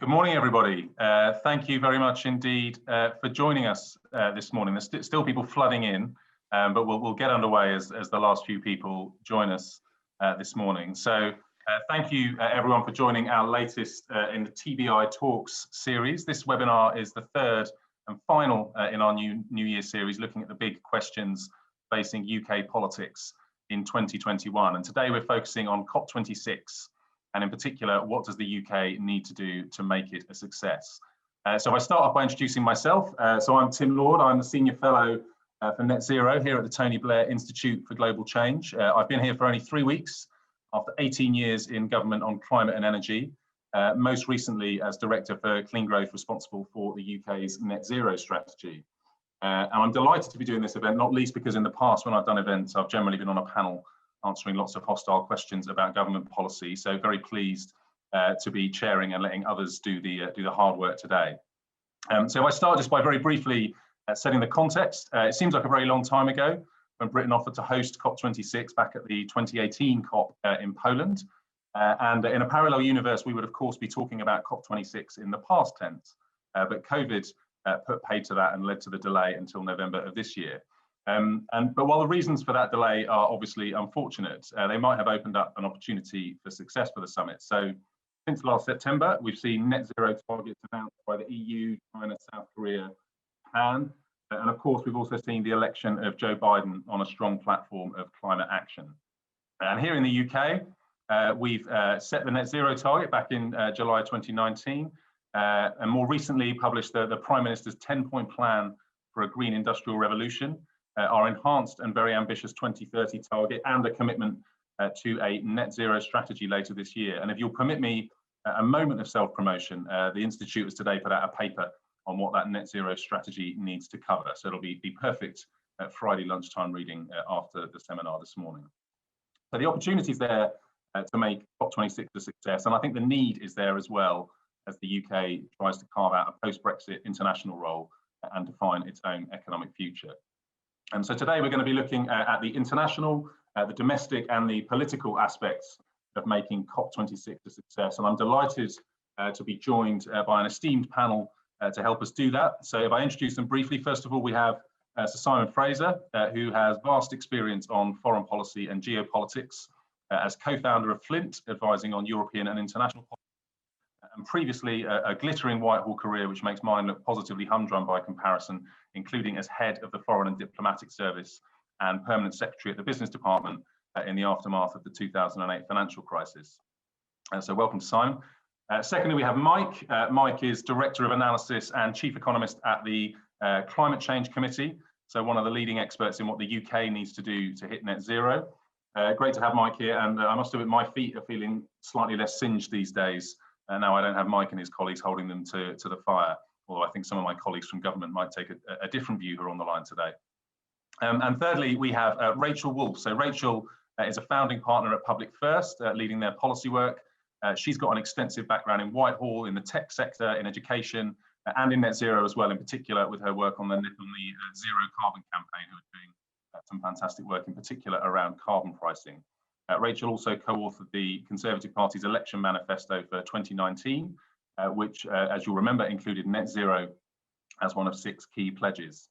Good morning, everybody. Thank you very much indeed for joining us this morning. There's still people flooding in, but we'll get underway as the last few people join us this morning. So thank you everyone for joining our latest in the TBI Talks series. This webinar is the third and final in our New Year series, looking at the big questions facing UK politics in 2021. And today we're focusing on COP26. And in particular, what does the UK need to do to make it a success? So if I start off by introducing myself. So I'm Tim Lord, I'm the Senior Fellow for Net Zero here at the Tony Blair Institute for Global Change. I've been here for only 3 weeks after 18 years in government on climate and energy, most recently as Director for Clean Growth, responsible for the UK's Net Zero strategy. And I'm delighted to be doing this event, not least because in the past when I've done events, I've generally been on a panel answering lots of hostile questions about government policy. So very pleased to be chairing and letting others do the hard work today. So if I start just by very briefly setting the context. It seems like a very long time ago when Britain offered to host COP26 back at the 2018 COP in Poland. And in a parallel universe, we would of course be talking about COP26 in the past tense. But COVID put paid to that and led to the delay until November of this year. But while the reasons for that delay are obviously unfortunate, they might have opened up an opportunity for success for the summit. So since last September, we've seen net zero targets announced by the EU, China, South Korea, Japan. And of course, we've also seen the election of Joe Biden on a strong platform of climate action. And here in the UK, we've set the net zero target back in July 2019, and more recently published the Prime Minister's 10-point plan for a green industrial revolution, our enhanced and very ambitious 2030 target, and a commitment to a net zero strategy later this year. And if you'll permit me a moment of self-promotion, the Institute has today put out a paper on what that net zero strategy needs to cover. So it'll be perfect Friday lunchtime reading after the seminar this morning. So the opportunities there to make COP26 a success, and I think the need is there as well as the UK tries to carve out a post-Brexit international role and define its own economic future. And so today we're going to be looking at the international, the domestic and the political aspects of making COP26 a success. And I'm delighted to be joined by an esteemed panel to help us do that. So if I introduce them briefly, first of all, we have Sir Simon Fraser, who has vast experience on foreign policy and geopolitics as co-founder of Flint, advising on European and international policy, and previously a glittering Whitehall career, which makes mine look positively humdrum by comparison, including as head of the Foreign and Diplomatic Service and permanent secretary at the Business Department in the aftermath of the 2008 financial crisis. So welcome to Simon. Secondly, we have Mike. Mike is Director of Analysis and Chief Economist at the Climate Change Committee, so one of the leading experts in what the UK needs to do to hit net zero. Great to have Mike here, and I must admit my feet are feeling slightly less singed these days. Now I don't have Mike and his colleagues holding them to the fire, although I think some of my colleagues from government might take a different view who are on the line today. And thirdly, we have Rachel Wolfe. So Rachel is a founding partner at Public First, leading their policy work. She's got an extensive background in Whitehall, in the tech sector, in education, and in net zero as well, in particular with her work on the Zero Carbon campaign, who are doing some fantastic work, in particular around carbon pricing. Rachel also co-authored the Conservative Party's election manifesto for 2019, which, as you'll remember, included net zero as one of 6 key pledges.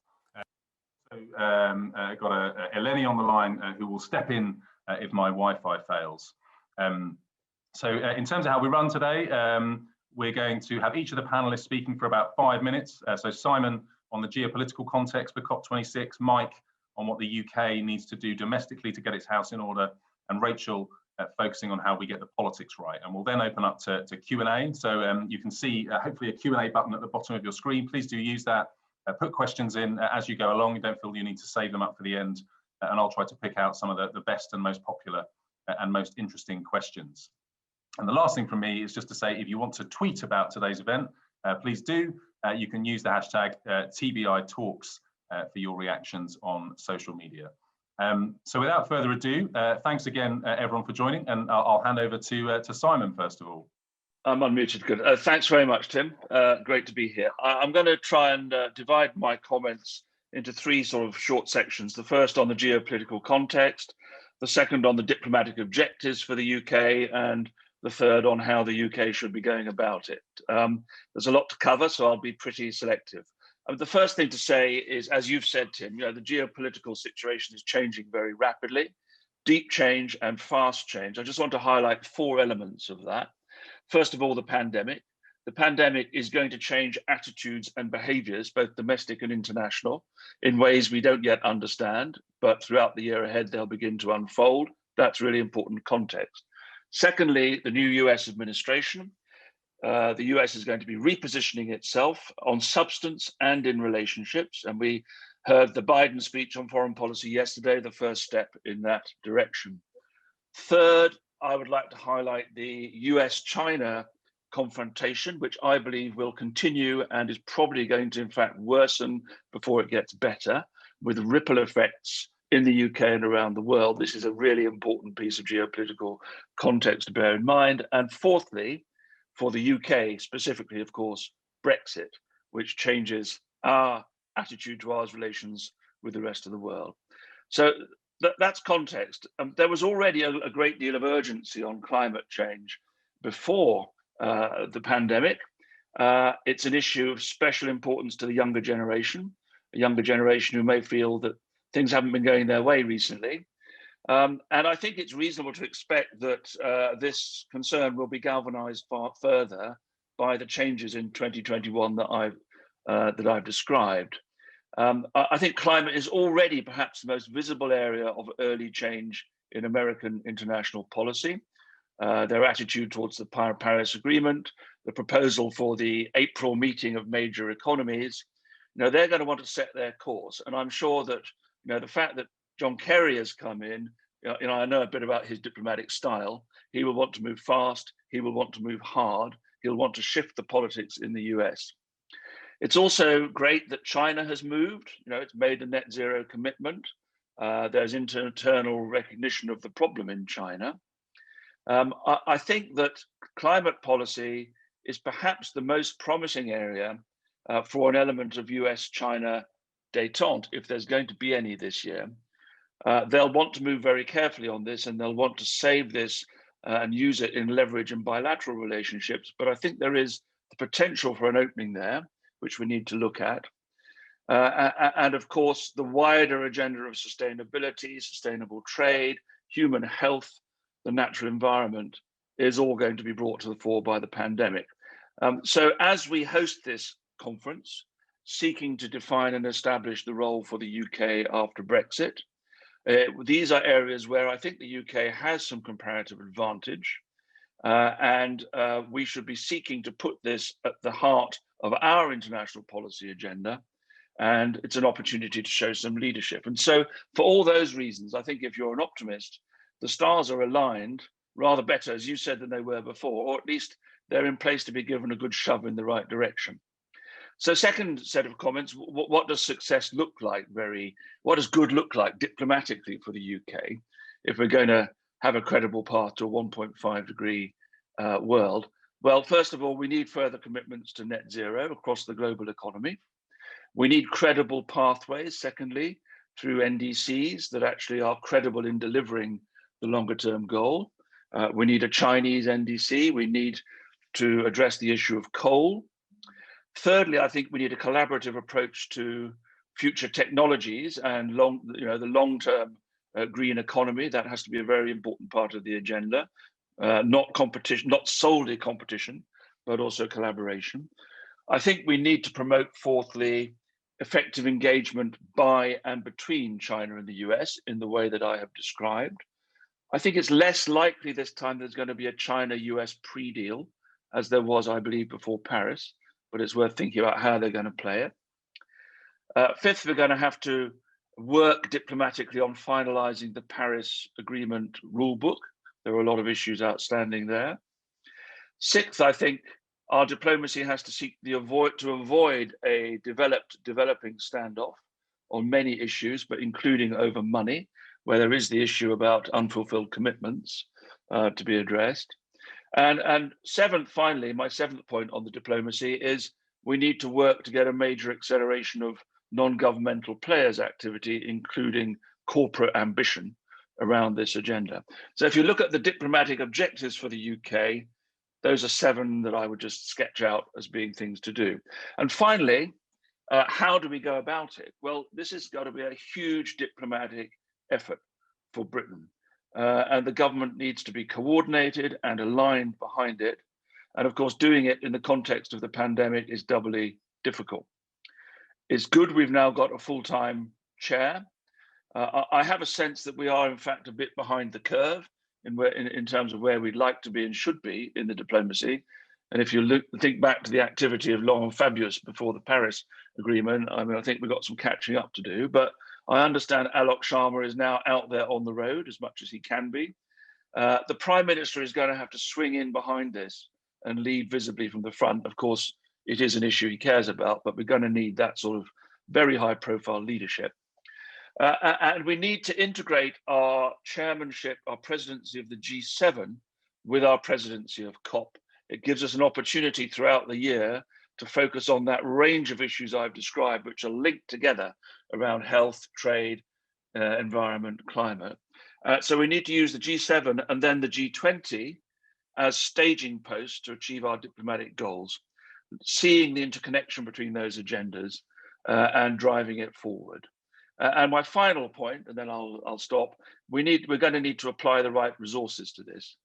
Got Eleni on the line who will step in if my Wi-Fi fails. So in terms of how we run today, we're going to have each of the panelists speaking for about 5 minutes. So Simon on the geopolitical context for COP26, Mike on what the UK needs to do domestically to get its house in order, and Rachel focusing on how we get the politics right. And we'll then open up to Q&A. So you can see hopefully a Q&A button at the bottom of your screen. Please do use that. Put questions in as you go along. You don't feel you need to save them up for the end. And I'll try to pick out some of the best and most popular and most interesting questions. And the last thing from me is just to say, if you want to tweet about today's event, please do. You can use the hashtag TBI Talks for your reactions on social media. So without further ado, thanks again, everyone, for joining, and I'll hand over to Simon first of all. I'm unmuted. Good. Thanks very much, Tim. Great to be here. I'm going to try and divide my comments into 3 sort of short sections. The first on the geopolitical context, the second on the diplomatic objectives for the UK, and the third on how the UK should be going about it. There's a lot to cover, so I'll be pretty selective. The first thing to say is, as you've said, Tim, the geopolitical situation is changing very rapidly, deep change and fast change. I just want to highlight 4 elements of that. First of all, the pandemic. The pandemic is going to change attitudes and behaviors, both domestic and international, in ways we don't yet understand, but throughout the year ahead, they'll begin to unfold. That's really important context. Secondly, the new US administration. The US is going to be repositioning itself on substance and in relationships. And we heard the Biden speech on foreign policy yesterday, the first step in that direction. Third, I would like to highlight the US-China confrontation, which I believe will continue and is probably going to, in fact, worsen before it gets better, with ripple effects in the UK and around the world. This is a really important piece of geopolitical context to bear in mind. And fourthly, for the UK specifically, of course, Brexit, which changes our attitude to our relations with the rest of the world. So that's context. There was already a great deal of urgency on climate change before the pandemic. It's an issue of special importance to the younger generation, a younger generation who may feel that things haven't been going their way recently. And I think it's reasonable to expect that this concern will be galvanized far further by the changes in 2021 that I've described. I think climate is already perhaps the most visible area of early change in American international policy. Their attitude towards the Paris Agreement, the proposal for the April meeting of major economies, they're going to want to set their course. And I'm sure that the fact that John Kerry has come in, I know a bit about his diplomatic style. He will want to move fast. He will want to move hard. He'll want to shift the politics in the US. It's also great that China has moved. It's made a net zero commitment. There's internal recognition of the problem in China. I think that climate policy is perhaps the most promising area for an element of US-China détente, if there's going to be any this year. They'll want to move very carefully on this, and they'll want to save this and use it in leverage and bilateral relationships. But I think there is the potential for an opening there, which we need to look at. And of course, the wider agenda of sustainability, sustainable trade, human health, the natural environment is all going to be brought to the fore by the pandemic. So as we host this conference, seeking to define and establish the role for the UK after Brexit, these are areas where I think the UK has some comparative advantage, and we should be seeking to put this at the heart of our international policy agenda, and it's an opportunity to show some leadership. And so for all those reasons, I think if you're an optimist, the stars are aligned rather better, as you said, than they were before, or at least they're in place to be given a good shove in the right direction. So second set of comments, what does success look like? What does good look like diplomatically for the UK if we're going to have a credible path to a 1.5 degree world? Well, first of all, we need further commitments to net zero across the global economy. We need credible pathways, secondly, through NDCs that actually are credible in delivering the longer term goal. We need a Chinese NDC. We need to address the issue of coal. Thirdly, I think we need a collaborative approach to future technologies and the long-term green economy. That has to be a very important part of the agenda. Not competition, not solely competition, but also collaboration. I think we need to promote, fourthly, effective engagement by and between China and the US in the way that I have described. I think it's less likely this time there's going to be a China-US pre-deal, as there was, I believe, before Paris, but it's worth thinking about how they're going to play it. Fifth, we're going to have to work diplomatically on finalizing the Paris Agreement rulebook. There are a lot of issues outstanding there. Sixth, I think our diplomacy has to seek to avoid a developing standoff on many issues, but including over money, where there is the issue about unfulfilled commitments to be addressed. And seventh, finally, my seventh point on the diplomacy is we need to work to get a major acceleration of non-governmental players' activity, including corporate ambition, around this agenda. So if you look at the diplomatic objectives for the UK, those are 7 that I would just sketch out as being things to do. And finally, how do we go about it? Well, this has got to be a huge diplomatic effort for Britain. And the government needs to be coordinated and aligned behind it. And of course, doing it in the context of the pandemic is doubly difficult. It's good we've now got a full-time chair. I have a sense that we are, in fact, a bit behind the curve in terms of where we'd like to be and should be in the diplomacy. And if you think back to the activity of Long and Fabius before the Paris Agreement, I mean, I think we've got some catching up to do. But I understand Alok Sharma is now out there on the road as much as he can be. The Prime Minister is going to have to swing in behind this and lead visibly from the front. Of course, it is an issue he cares about, but we're going to need that sort of very high-profile leadership. And we need to integrate our chairmanship, our presidency of the G7 with our presidency of COP. It gives us an opportunity throughout the year to focus on that range of issues I've described, which are linked together around health, trade, environment, climate. So we need to use the G7 and then the G20 as staging posts to achieve our diplomatic goals, seeing the interconnection between those agendas and driving it forward. And my final point, and then I'll stop, we're going to need to apply the right resources to this.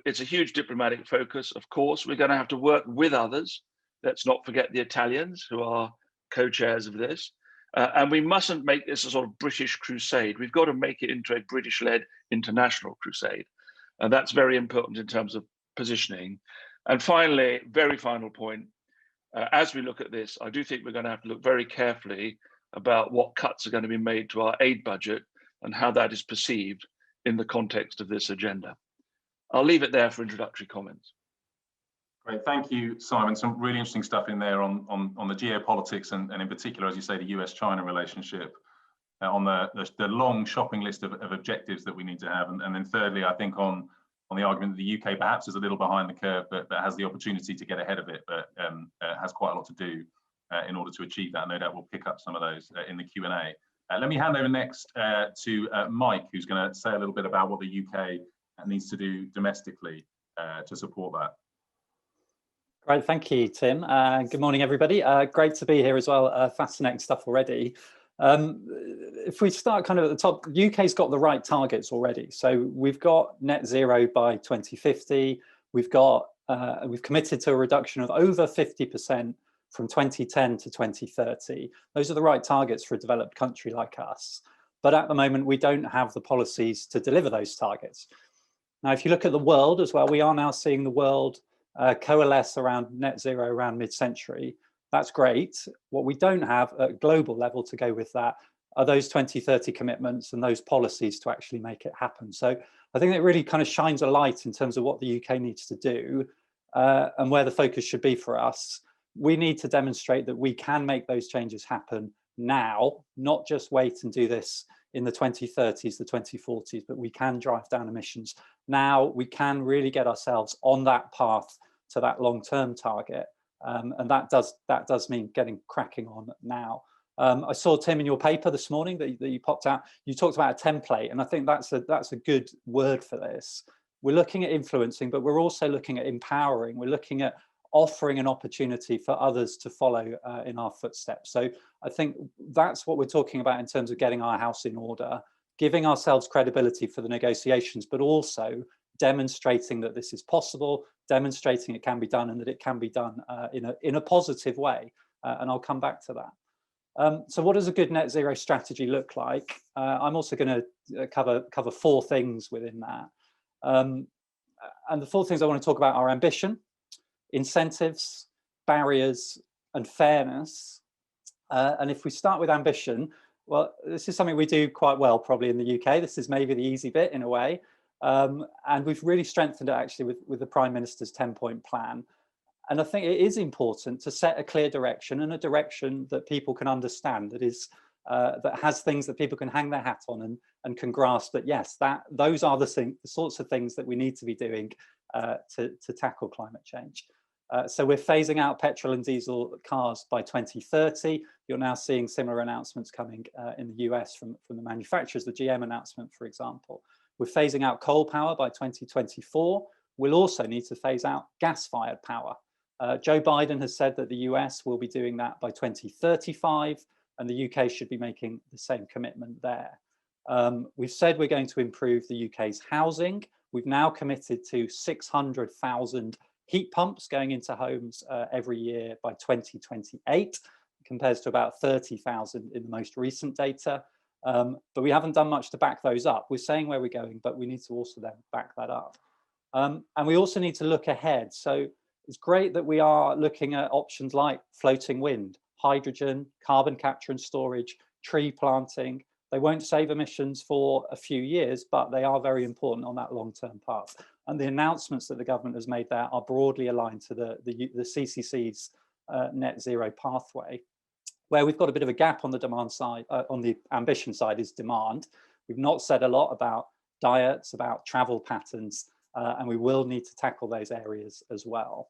It's a huge diplomatic focus, of course. We're going to have to work with others. Let's not forget the Italians, who are co-chairs of this. And we mustn't make this a sort of British crusade. We've got to make it into a British-led international crusade. And that's very important in terms of positioning. And finally, very final point, as we look at this, I do think we're going to have to look very carefully about what cuts are going to be made to our aid budget and how that is perceived in the context of this agenda. I'll leave it there for introductory comments. Great, thank you, Simon. Some really interesting stuff in there on the geopolitics and in particular, as you say, the US-China relationship, on the long shopping list of objectives that we need to have. And then thirdly, I think on the argument that the UK perhaps is a little behind the curve, but has the opportunity to get ahead of it, but has quite a lot to do in order to achieve that. No doubt we'll pick up some of those in the Q&A. Let me hand over next to Mike, who's going to say a little bit about what the UK needs to do domestically to support that. Great, thank you, Tim. Good morning, everybody. Great to be here as well. Fascinating stuff already. If we start kind of at the top, the UK's got the right targets already. So we've got net zero by 2050. We've committed to a reduction of over 50% from 2010 to 2030. Those are the right targets for a developed country like us. But at the moment, we don't have the policies to deliver those targets. Now, if you look at the world as well, we are now seeing the world coalesce around net zero around mid-century. That's great. What we don't have at a global level to go with that are those 2030 commitments and those policies to actually make it happen. So I think it really kind of shines a light in terms of what the UK needs to do and where the focus should be for us. We need to demonstrate that we can make those changes happen now, not just wait and do this in the 2030s, the 2040s, but we can drive down emissions. Now we can really get ourselves on that path to that long-term target. And that does mean getting cracking on now. I saw, Tim, in your paper this morning that you popped out, you talked about a template, and I think that's a good word for this. We're looking at influencing, but we're also looking at empowering. We're looking at offering an opportunity for others to follow in our footsteps. So I think that's what we're talking about in terms of getting our house in order, giving ourselves credibility for the negotiations, but also demonstrating that this is possible, demonstrating it can be done, and that it can be done in a positive way. And I'll come back to that. So what does a good net zero strategy look like? I'm also going to cover 4 things within that. And the 4 things I want to talk about are ambition, incentives, barriers, and fairness. And if we start with ambition, well, this is something we do quite well probably in the UK. This is maybe the easy bit in a way. And we've really strengthened it actually with the Prime Minister's 10-point plan. And I think it is important to set a clear direction, and a direction that people can understand, that is that has things that people can hang their hat on and can grasp that, yes, those are the sorts of things that we need to be doing to tackle climate change. So we're phasing out petrol and diesel cars by 2030. You're now seeing similar announcements coming in the US from the manufacturers, the GM announcement, for example. We're phasing out coal power by 2024. We'll also need to phase out gas-fired power. Joe Biden has said that the US will be doing that by 2035, and the UK should be making the same commitment there. We've said we're going to improve the UK's housing. We've now committed to 600,000 heat pumps going into homes every year by 2028, compares to about 30,000 in the most recent data. But we haven't done much to back those up. We're saying where we're going, but we need to also then back that up. And we also need to look ahead. So it's great that we are looking at options like floating wind, hydrogen, carbon capture and storage, tree planting. They won't save emissions for a few years, but they are very important on that long-term path. And the announcements that the government has made there are broadly aligned to the CCC's net zero pathway. Where we've got a bit of a gap on the demand side, on the ambition side, is demand. We've not said a lot about diets, about travel patterns, and we will need to tackle those areas as well.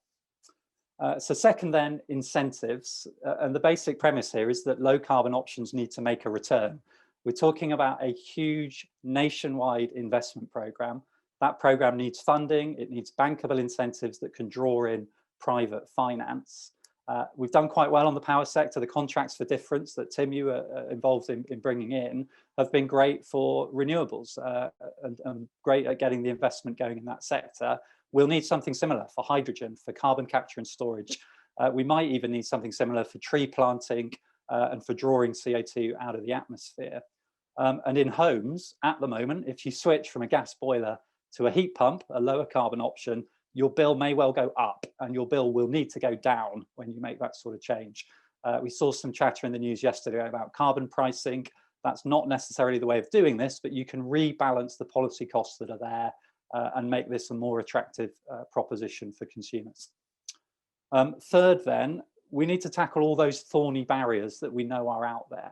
So second then, incentives. And the basic premise here is that low carbon options need to make a return. We're talking about a huge nationwide investment program. That program needs funding. It needs bankable incentives that can draw in private finance. We've done quite well on the power sector. The contracts for difference that Tim, you were involved in bringing in have been great for renewables and great at getting the investment going in that sector. We'll need something similar for hydrogen, for carbon capture and storage. We might even need something similar for tree planting and for drawing CO2 out of the atmosphere. And in homes, at the moment, if you switch from a gas boiler to a heat pump, a lower carbon option, your bill may well go up and your bill will need to go down when you make that sort of change. We saw some chatter in the news yesterday about carbon pricing. That's not necessarily the way of doing this, but you can rebalance the policy costs that are there and make this a more attractive proposition for consumers. Third then, we need to tackle all those thorny barriers that we know are out there.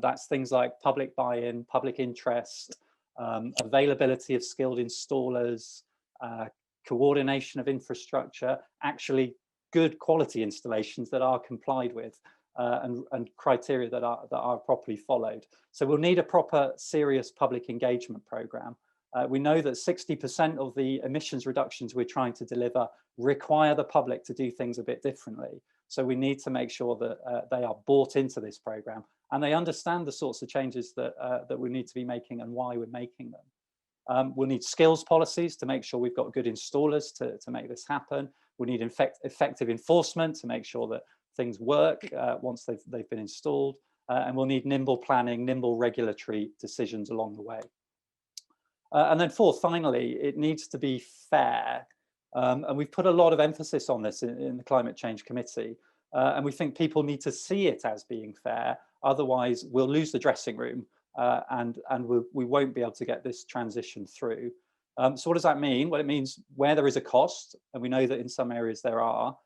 That's things like public buy-in, public interest, availability of skilled installers, coordination of infrastructure, actually good quality installations that are complied with and criteria that are properly followed. So we'll need a proper serious public engagement program. We know that 60% of the emissions reductions we're trying to deliver require the public to do things a bit differently. So we need to make sure that they are bought into this program and they understand the sorts of changes that, that we need to be making and why we're making them. We'll need skills policies to make sure we've got good installers to make this happen. We need effective enforcement to make sure that things work once they've been installed. And we'll need nimble planning, nimble regulatory decisions along the way. And then fourth, finally, it needs to be fair. And we've put a lot of emphasis on this in the Climate Change Committee. And we think people need to see it as being fair. Otherwise, we'll lose the dressing room and we won't be able to get this transition through. So what does that mean? Well, it means where there is a cost, and we know that in some areas there are,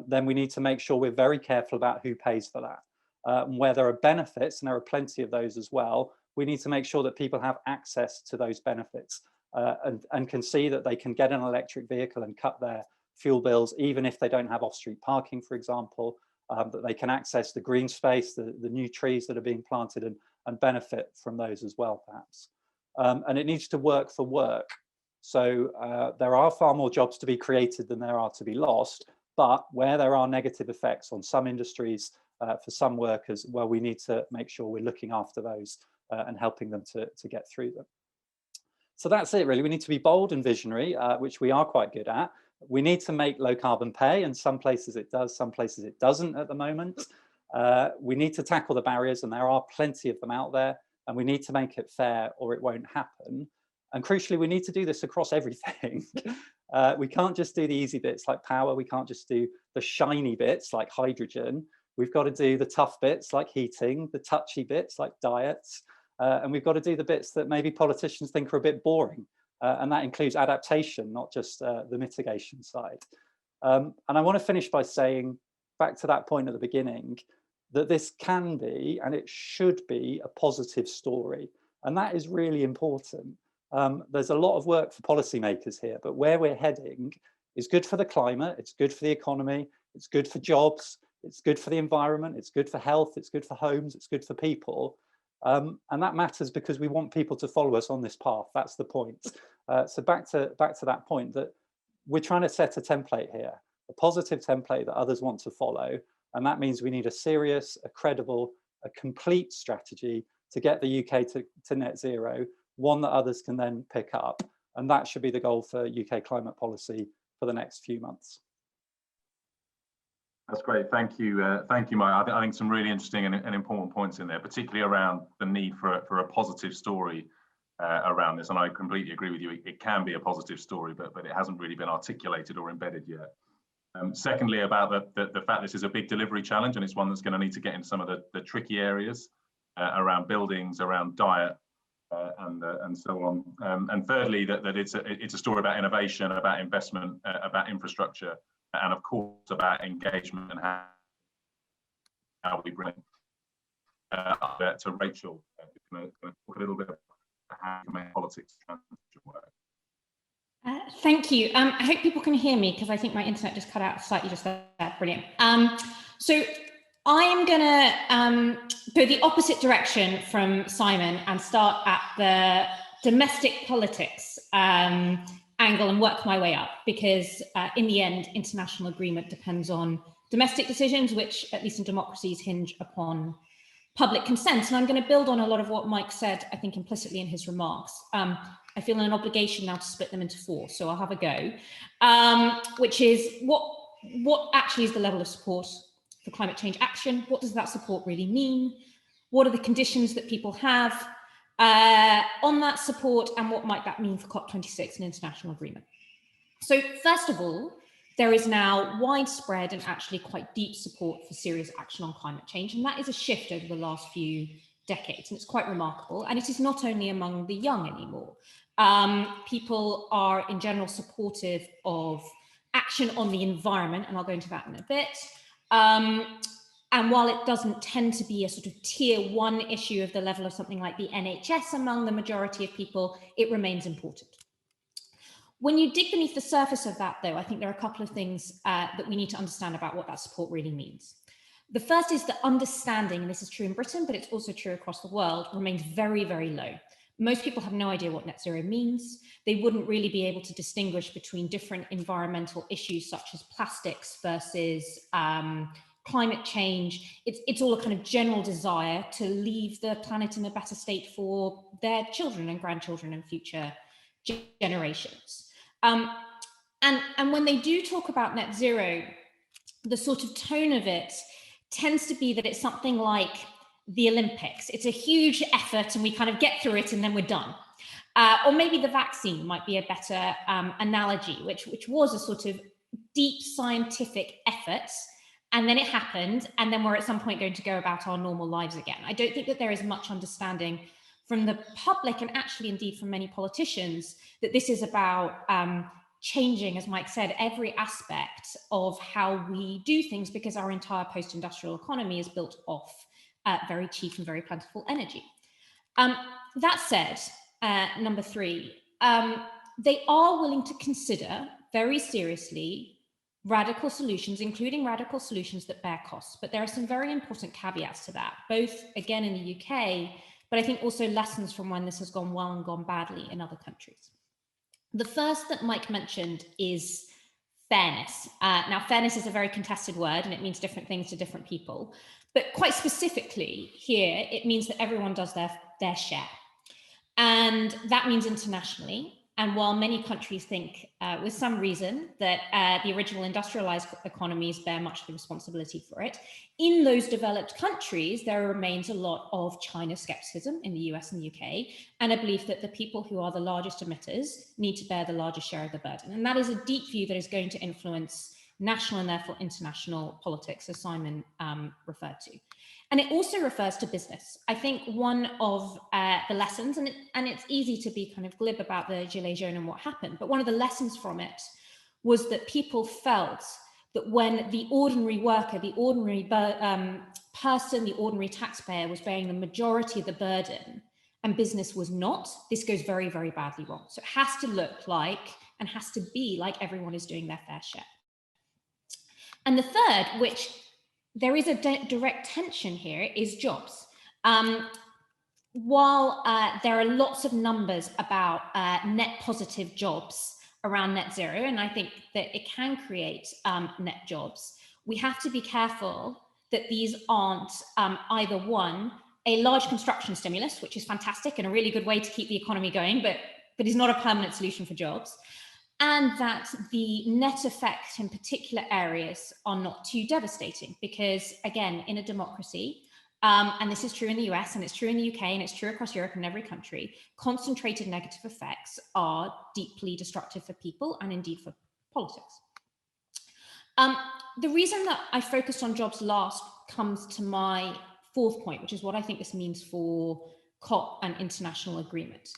then we need to make sure we're very careful about who pays for that. Where there are benefits, and there are plenty of those as well, we need to make sure that people have access to those benefits and can see that they can get an electric vehicle and cut their fuel bills, even if they don't have off-street parking, for example, that they can access the green space, the new trees that are being planted and benefit from those as well, perhaps. And it needs to work for work. So there are far more jobs to be created than there are to be lost, but where there are negative effects on some industries, for some workers, well, we need to make sure we're looking after those and helping them to get through them. So that's it, really. We need to be bold and visionary, which we are quite good at. We need to make low carbon pay, and some places it does, some places it doesn't at the moment. We need to tackle the barriers, and there are plenty of them out there, and we need to make it fair or it won't happen. And crucially, we need to do this across everything. We can't just do the easy bits like power. We can't just do the shiny bits like hydrogen. We've got to do the tough bits like heating, the touchy bits like diets, and we've got to do the bits that maybe politicians think are a bit boring. And that includes adaptation, not just the mitigation side. And I want to finish by saying, back to that point at the beginning, that this can be, and it should be, a positive story. And that is really important. There's a lot of work for policymakers here, but where we're heading is good for the climate, it's good for the economy, it's good for jobs, it's good for the environment, it's good for health, it's good for homes, it's good for people. And that matters because we want people to follow us on this path. That's the point. So back to that point, that we're trying to set a template here, a positive template that others want to follow. And that means we need a serious, a credible, a complete strategy to get the UK to net zero, one that others can then pick up. And that should be the goal for UK climate policy for the next few months. That's great. Thank you, Mike. I think some really interesting and important points in there, particularly around the need for a positive story around this. And I completely agree with you. It can be a positive story, but it hasn't really been articulated or embedded yet. Secondly, about the fact this is a big delivery challenge, and it's one that's going to need to get into some of the tricky areas around buildings, around diet, and so on. And thirdly, that it's a story about innovation, about investment, about infrastructure, and of course about engagement and how we bring to Rachel. Going to talk a little bit about how you make politics work. Thank you. I hope people can hear me because I think my internet just cut out slightly just there. Brilliant. So I'm going to go the opposite direction from Simon and start at the domestic politics angle and work my way up, because in the end, international agreement depends on domestic decisions, which at least in democracies hinge upon public consent. And I'm going to build on a lot of what Mike said, I think implicitly in his remarks. I feel an obligation now to split them into four, so I'll have a go, which is what actually is the level of support for climate change action? What does that support really mean? What are the conditions that people have on that support, and what might that mean for COP26 and international agreement? So first of all, there is now widespread and actually quite deep support for serious action on climate change, and that is a shift over the last few decades, and it's quite remarkable. And it is not only among the young anymore. People are in general supportive of action on the environment, and I'll go into that in a bit. And while it doesn't tend to be a sort of tier one issue of the level of something like the NHS among the majority of people, it remains important. When you dig beneath the surface of that, though, I think there are a couple of things that we need to understand about what that support really means. The first is that understanding, and this is true in Britain, but it's also true across the world, remains very, very low. Most people have no idea what net zero means. They wouldn't really be able to distinguish between different environmental issues such as plastics versus climate change. It's all a kind of general desire to leave the planet in a better state for their children and grandchildren and future generations. And when they do talk about net zero, the sort of tone of it tends to be that it's something like the Olympics. It's a huge effort and we kind of get through it and then we're done. Or maybe the vaccine might be a better analogy, which was a sort of deep scientific effort, and then it happened, and then we're at some point going to go about our normal lives again. I don't think that there is much understanding from the public, and actually indeed from many politicians, that this is about changing, as Mike said, every aspect of how we do things, because our entire post-industrial economy is built off very cheap and very plentiful energy. That said, number three, they are willing to consider very seriously radical solutions, including radical solutions that bear costs. But there are some very important caveats to that, both again in the UK, but I think also lessons from when this has gone well and gone badly in other countries. The first that Mike mentioned is fairness. Now, fairness is a very contested word and it means different things to different people. But quite specifically here, it means that everyone does their share. And that means internationally. And while many countries think, with some reason, that the original industrialized economies bear much of the responsibility for it, in those developed countries, there remains a lot of China skepticism in the US and the UK, and a belief that the people who are the largest emitters need to bear the largest share of the burden. And that is a deep view that is going to influence national and therefore international politics, as Simon referred to. And it also refers to business. I think one of the lessons, and it's easy to be kind of glib about the Gilets jaunes and what happened, but one of the lessons from it was that people felt that when the ordinary worker, the ordinary person, the ordinary taxpayer was bearing the majority of the burden and business was not, this goes very, very badly wrong. So it has to look like and has to be like everyone is doing their fair share. And the third, which there is a direct tension here, is jobs. While there are lots of numbers about net positive jobs around net zero, and I think that it can create net jobs, we have to be careful that these aren't either one, a large construction stimulus, which is fantastic and a really good way to keep the economy going, but is not a permanent solution for jobs, and that the net effect in particular areas are not too devastating. Because again, in a democracy, and this is true in the US and it's true in the UK and it's true across Europe and every country, concentrated negative effects are deeply destructive for people and indeed for politics. The reason that I focused on jobs last comes to my fourth point, which is what I think this means for COP and international agreement.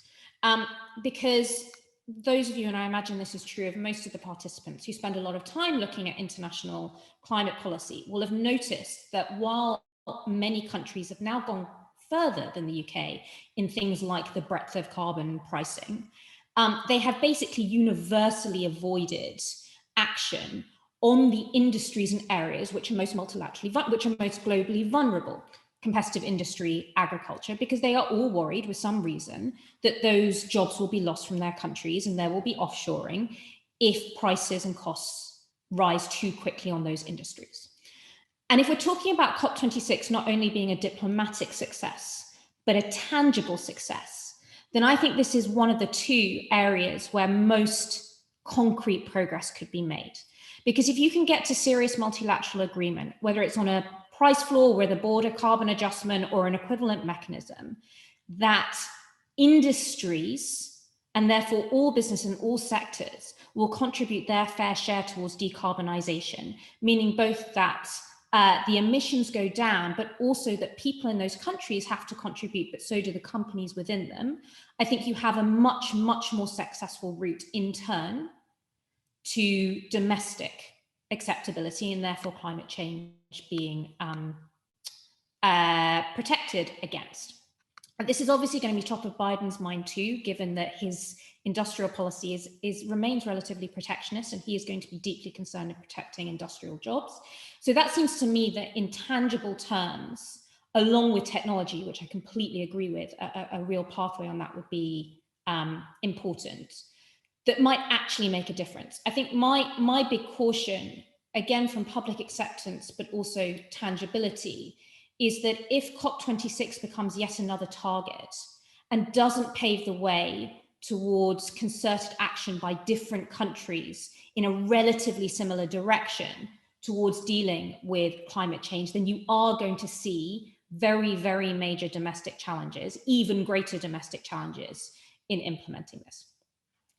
Because those of you, and I imagine this is true of most of the participants who spend a lot of time looking at international climate policy, will have noticed that while many countries have now gone further than the UK in things like the breadth of carbon pricing, they have basically universally avoided action on the industries and areas which are most globally vulnerable. Competitive industry, agriculture, because they are all worried with some reason that those jobs will be lost from their countries and there will be offshoring if prices and costs rise too quickly on those industries. And if we're talking about COP26 not only being a diplomatic success, but a tangible success, then I think this is one of the two areas where most concrete progress could be made. Because if you can get to serious multilateral agreement, whether it's on a price floor with a border carbon adjustment or an equivalent mechanism, that industries, and therefore all business and all sectors, will contribute their fair share towards decarbonisation, meaning both that the emissions go down, but also that people in those countries have to contribute, but so do the companies within them. I think you have a much, much more successful route in turn to domestic acceptability and therefore climate change being protected against. And this is obviously going to be top of Biden's mind too, given that his industrial policy remains relatively protectionist, and he is going to be deeply concerned in protecting industrial jobs. So that seems to me that in tangible terms, along with technology, which I completely agree with, a real pathway on that would be important, that might actually make a difference. I think my big caution, again, from public acceptance, but also tangibility, is that if COP26 becomes yet another target and doesn't pave the way towards concerted action by different countries in a relatively similar direction towards dealing with climate change, then you are going to see very, very major domestic challenges, even greater domestic challenges in implementing this.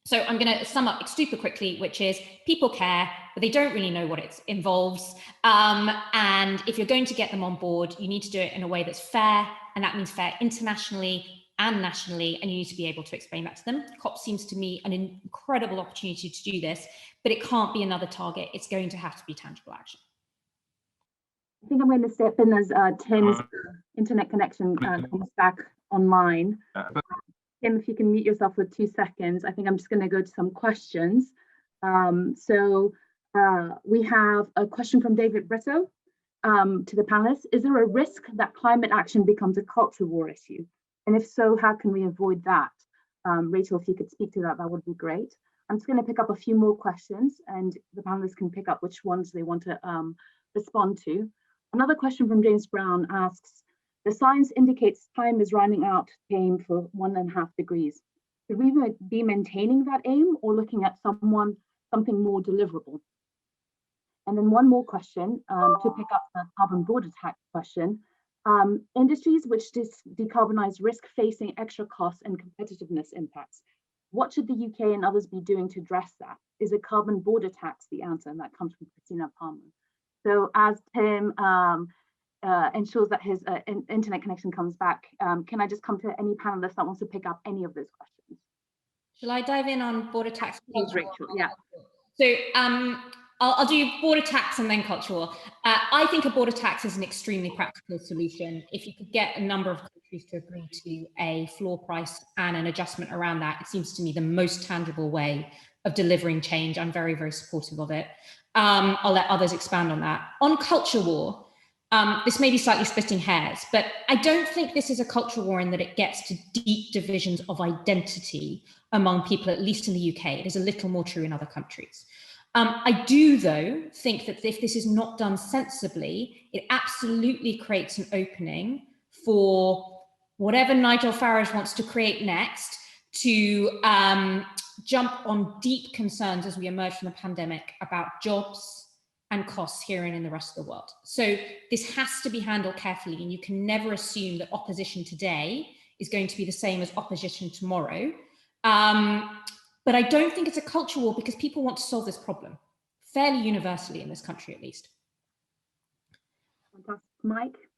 So I'm going to sum up super quickly, which is people care, but they don't really know what it involves. And if you're going to get them on board, you need to do it in a way that's fair. And that means fair internationally and nationally. And you need to be able to explain that to them. COP seems to me an incredible opportunity to do this, but it can't be another target. It's going to have to be tangible action. I think I'm going to step in as Tim's internet connection comes back online. Tim, if you can mute yourself for 2 seconds, I think I'm just going to go to some questions. We have a question from David Brito to the panelists. Is there a risk that climate action becomes a culture war issue? And if so, how can we avoid that? Rachel, if you could speak to that, that would be great. I'm just going to pick up a few more questions and the panelists can pick up which ones they want to respond to. Another question from James Brown asks, the science indicates time is running out to aim for 1.5 degrees. Should we be maintaining that aim or looking at something more deliverable? And then one more question to pick up the carbon border tax question. Industries which decarbonize risk facing extra costs and competitiveness impacts. What should the UK and others be doing to address that? Is a carbon border tax the answer? And that comes from Christina Palmer. So as Tim ensures that his internet connection comes back, can I just come to any panelist that wants to pick up any of those questions? Shall I dive in on border tax? Please, Rachel, yeah. So I'll do border tax and then culture war. I think a border tax is an extremely practical solution. If you could get a number of countries to agree to a floor price and an adjustment around that, it seems to me the most tangible way of delivering change. I'm very, very supportive of it. I'll let others expand on that. On culture war, this may be slightly splitting hairs, but I don't think this is a culture war in that it gets to deep divisions of identity among people, at least in the UK. It is a little more true in other countries. I do, though, think that if this is not done sensibly, it absolutely creates an opening for whatever Nigel Farage wants to create next to jump on deep concerns as we emerge from the pandemic about jobs and costs here and in the rest of the world. So this has to be handled carefully, and you can never assume that opposition today is going to be the same as opposition tomorrow. But I don't think it's a culture war because people want to solve this problem fairly universally in this country, at least. Fantastic. Mike?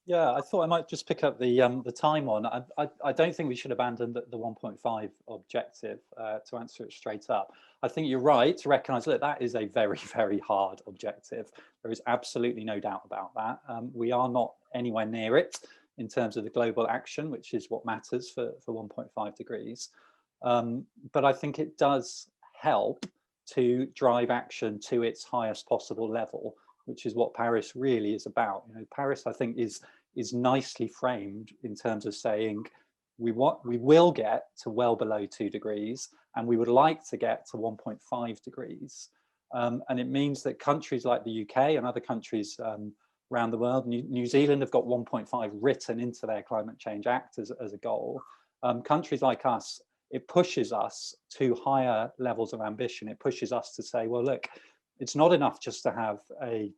Yeah, I thought I might just pick up the time on. I don't think we should abandon the 1.5 objective, to answer it straight up. I think you're right to recognise that that is a very, very hard objective. There is absolutely no doubt about that. We are not anywhere near it in terms of the global action, which is what matters for 1.5 degrees. But I think it does help to drive action to its highest possible level, which is what Paris really is about. You know, Paris, I think, is nicely framed in terms of saying we will get to well below 2 degrees, and we would like to get to 1.5 degrees. And it means that countries like the UK and other countries around the world, New Zealand have got 1.5 written into their Climate Change Act as a goal. Countries like us, it pushes us to higher levels of ambition. It pushes us to say, well, look, it's not enough just to have a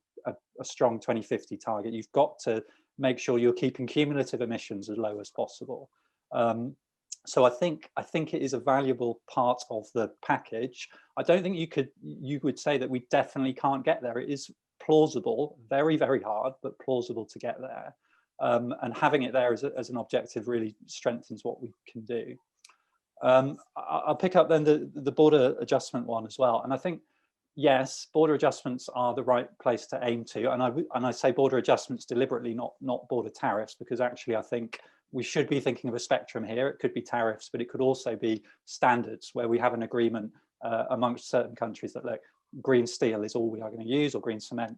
strong 2050 target. You've got to make sure you're keeping cumulative emissions as low as possible. So I think it is a valuable part of the package. I don't think you would say that we definitely can't get there. It is plausible, very, very hard, but plausible to get there. And having it there as an objective really strengthens what we can do. I'll pick up then the border adjustment one as well. And I think, yes, border adjustments are the right place to aim to. And I say border adjustments deliberately, not border tariffs, because actually I think we should be thinking of a spectrum here. It could be tariffs, but it could also be standards where we have an agreement amongst certain countries that, look, green steel is all we are going to use, or green cement.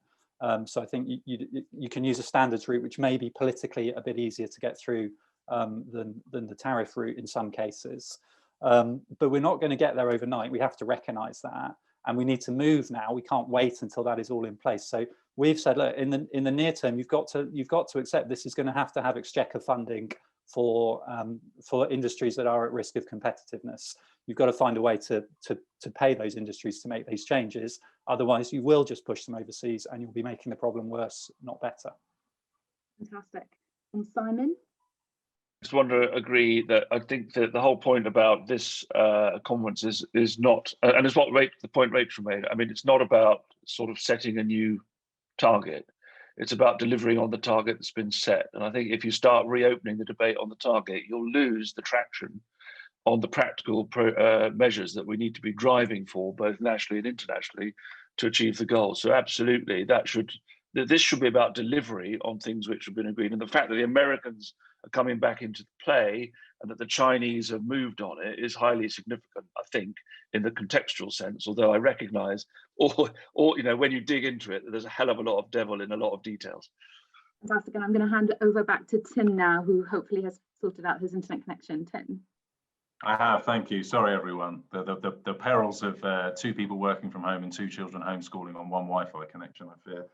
So I think you can use a standards route, which may be politically a bit easier to get through than the tariff route in some cases. But we're not going to get there overnight. We have to recognise that. And we need to move now. We can't wait until that is all in place. So we've said, look, in the near term, you've got to accept this is going to have exchequer funding for industries that are at risk of competitiveness. You've got to find a way to pay those industries to make these changes. Otherwise, you will just push them overseas, and you'll be making the problem worse, not better. Fantastic. And Simon? I just want to agree that I think that the whole point about this conference is not, and it's what the point Rachel made. I mean, it's not about sort of setting a new target. It's about delivering on the target that's been set. And I think if you start reopening the debate on the target, you'll lose the traction on the practical measures that we need to be driving for, both nationally and internationally, to achieve the goal. So absolutely, this should be about delivery on things which have been agreed. And the fact that the Americans are coming back into play and that the Chinese have moved on it is highly significant, I think, in the contextual sense, although I recognize, or when you dig into it, there's a hell of a lot of devil in a lot of details. Fantastic. And I'm going to hand it over back to Tim now, who hopefully has sorted out his internet connection. Tim. I have, thank you. Sorry, everyone. The perils of 2 people working from home and 2 children homeschooling on one Wi-Fi connection, I fear.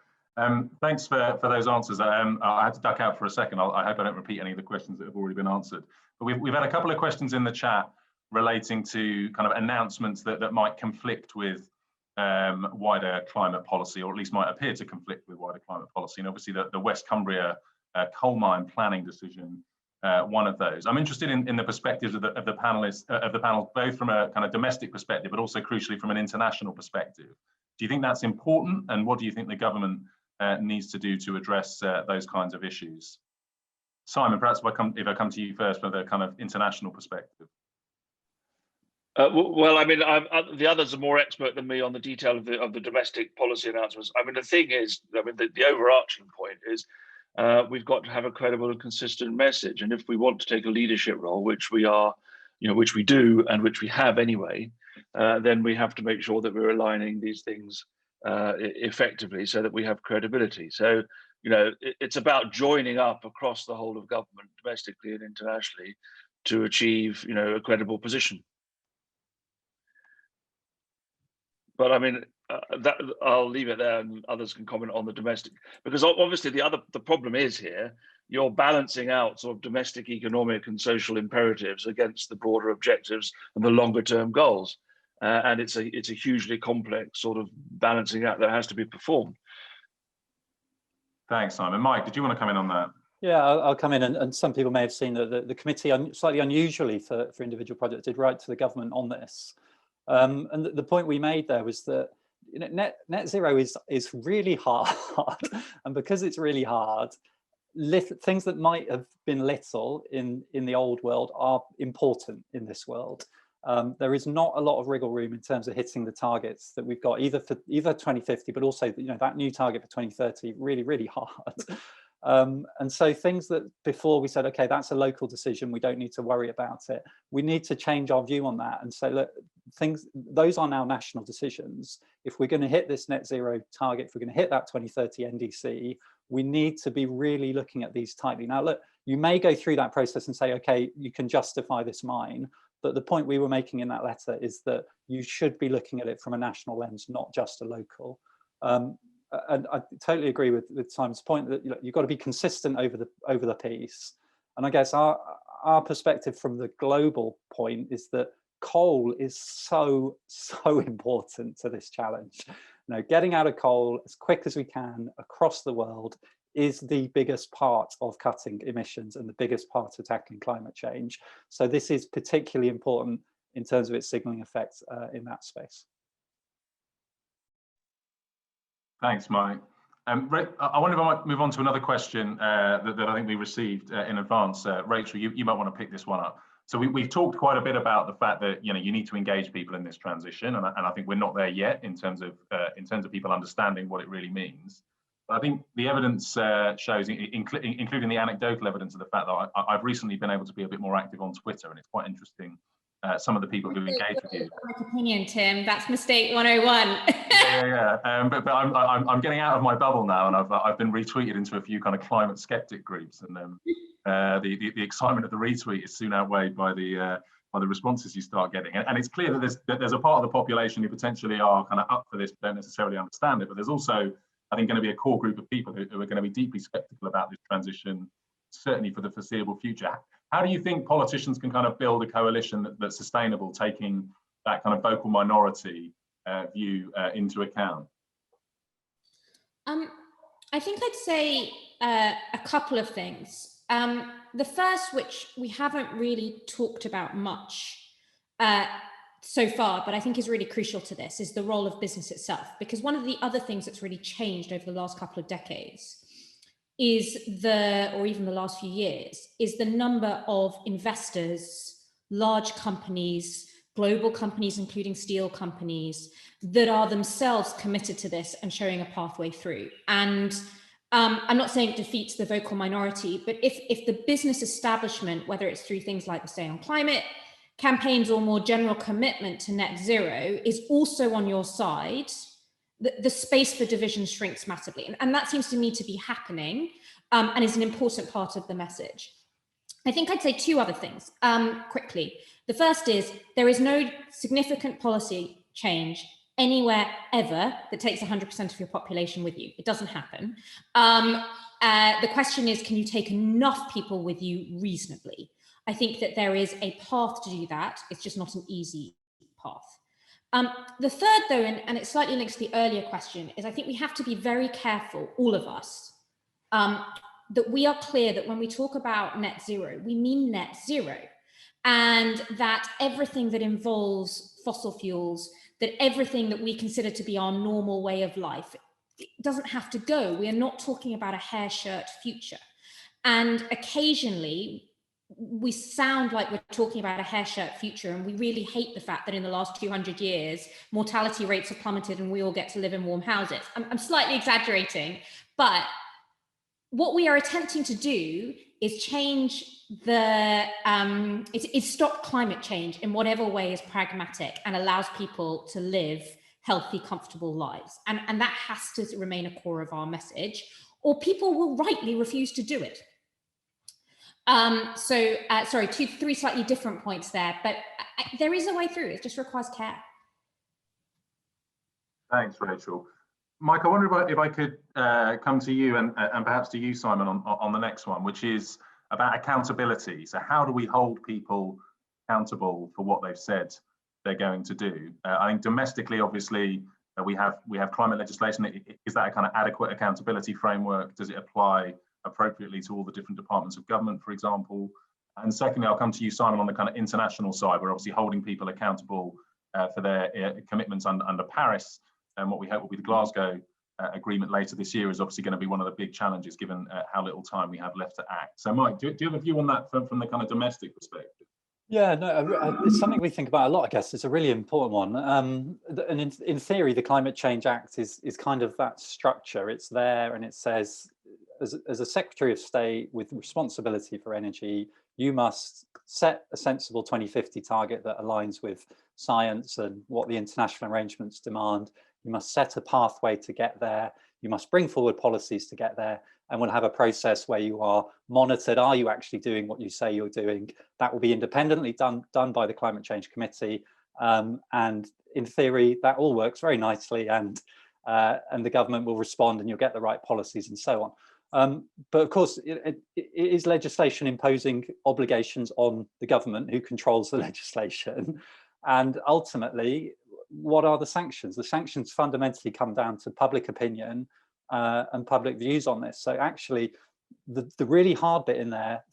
Thanks for those answers. I had to duck out for a second. I hope I don't repeat any of the questions that have already been answered. But we've had a couple of questions in the chat relating to kind of announcements that might conflict with wider climate policy, or at least might appear to conflict with wider climate policy. And obviously the West Cumbria coal mine planning decision, one of those. I'm interested in the perspectives of the panel, both from a kind of domestic perspective, but also crucially from an international perspective. Do you think that's important? And what do you think the government needs to do to address those kinds of issues? Simon, perhaps if I come to you first from the kind of international perspective. Well, I mean, the others are more expert than me on the detail of the domestic policy announcements. I mean, the thing is, the overarching point is we've got to have a credible and consistent message. And if we want to take a leadership role, which we are, which we do, and which we have anyway, then we have to make sure that we're aligning these things effectively so that we have credibility. So, you know, it's about joining up across the whole of government, domestically and internationally, to achieve, you know, a credible position. But I mean, that I'll leave it there, and others can comment on the domestic, because obviously the problem is here, you're balancing out sort of domestic economic and social imperatives against the broader objectives and the longer term goals. And it's a hugely complex sort of balancing act that has to be performed. Thanks, Simon. Mike, did you want to come in on that? Yeah, I'll come in, and some people may have seen that the committee, slightly unusually for individual projects, did write to the government on this. And the point we made there was that, you know, net zero is really hard, and because it's really hard, things that might have been little in the old world are important in this world. There is not a lot of wriggle room in terms of hitting the targets that we've got, either 2050, but also, you know, that new target for 2030, really hard. And so things that before we said, okay, that's a local decision, we don't need to worry about it. We need to change our view on that and say, look, those are now national decisions. If we're going to hit this net zero target, if we're going to hit that 2030 NDC, we need to be really looking at these tightly. Now, look, you may go through that process and say, okay, you can justify this mine. But the point we were making in that letter is that you should be looking at it from a national lens, not just a local. And I totally agree with Simon's point that, you know, you've got to be consistent over the piece. And I guess our perspective from the global point is that coal is so important to this challenge. You know, getting out of coal as quick as we can across the world is the biggest part of cutting emissions and the biggest part of tackling climate change. So this is particularly important in terms of its signalling effects in that space. Thanks, Mike. I wonder if I might move on to another question that I think we received in advance. Rachel, you might want to pick this one up. So we've talked quite a bit about the fact that, you know, you need to engage people in this transition, and I think we're not there yet in terms of people understanding what it really means. But I think the evidence shows, including the anecdotal evidence of the fact that I've recently been able to be a bit more active on Twitter, and it's quite interesting. Some of the people who engage with you. Opinion, Tim. That's mistake 101. But I'm getting out of my bubble now, and I've been retweeted into a few kind of climate skeptic groups, and the excitement of the retweet is soon outweighed by the responses you start getting. And it's clear that there's a part of the population who potentially are kind of up for this, but don't necessarily understand it. But there's also, I think, going to be a core group of people who are going to be deeply skeptical about this transition, certainly for the foreseeable future. How do you think politicians can kind of build a coalition that's sustainable, taking that kind of vocal minority view into account? I think I'd say a couple of things. The first, which we haven't really talked about much so far, but I think is really crucial to this, is the role of business itself. Because one of the other things that's really changed over the last couple of decades is or even the last few years, is the number of investors, large companies, global companies, including steel companies, that are themselves committed to this and showing a pathway through. And I'm not saying it defeats the vocal minority, but if the business establishment, whether it's through things like the Stay on Climate campaigns or more general commitment to net zero, is also on your side, the space for division shrinks massively. And that seems to me to be happening and is an important part of the message. I think I'd say two other things quickly. The first is there is no significant policy change anywhere ever that takes 100% of your population with you. It doesn't happen. The question is, can you take enough people with you reasonably? I think that there is a path to do that. It's just not an easy path. The third, though, and it slightly links to the earlier question, is I think we have to be very careful, all of us, that we are clear that when we talk about net zero, we mean net zero, and that everything that involves fossil fuels, that everything that we consider to be our normal way of life, it doesn't have to go. We are not talking about a hair shirt future. And occasionally, we sound like we're talking about a hair shirt future, and we really hate the fact that in the last 200 years, mortality rates have plummeted and we all get to live in warm houses. I'm slightly exaggerating, but what we are attempting to do is change the, is stop climate change in whatever way is pragmatic and allows people to live healthy, comfortable lives. And that has to remain a core of our message, or people will rightly refuse to do it. Sorry, three slightly different points there, but there is a way through. It just requires care. Thanks, Rachel. Mike, I wonder if I could come to you and perhaps to you, Simon, on the next one, which is about accountability. So how do we hold people accountable for what they've said they're going to do? I think domestically, obviously, we have climate legislation. Is that a kind of adequate accountability framework? Does it apply appropriately to all the different departments of government, for example? And secondly, I'll come to you, Simon, on the kind of international side. We're obviously holding people accountable for their commitments under Paris, and what we hope will be the Glasgow agreement later this year is obviously going to be one of the big challenges, given how little time we have left to act. So, Mike, do you have a view on that from the kind of domestic perspective? Yeah, no, it's something we think about a lot, I guess. It's a really important one. And in theory, the Climate Change Act is kind of that structure. It's there and it says, as a Secretary of State with responsibility for energy, you must set a sensible 2050 target that aligns with science and what the international arrangements demand. You must set a pathway to get there. You must bring forward policies to get there. And we'll have a process where you are monitored. Are you actually doing what you say you're doing? That will be independently done by the Climate Change Committee. And in theory, that all works very nicely, and the government will respond and you'll get the right policies and so on. But of course, it is legislation imposing obligations on the government who controls the legislation. And ultimately, what are the sanctions? The sanctions fundamentally come down to public opinion and public views on this. So actually, the really hard bit in there,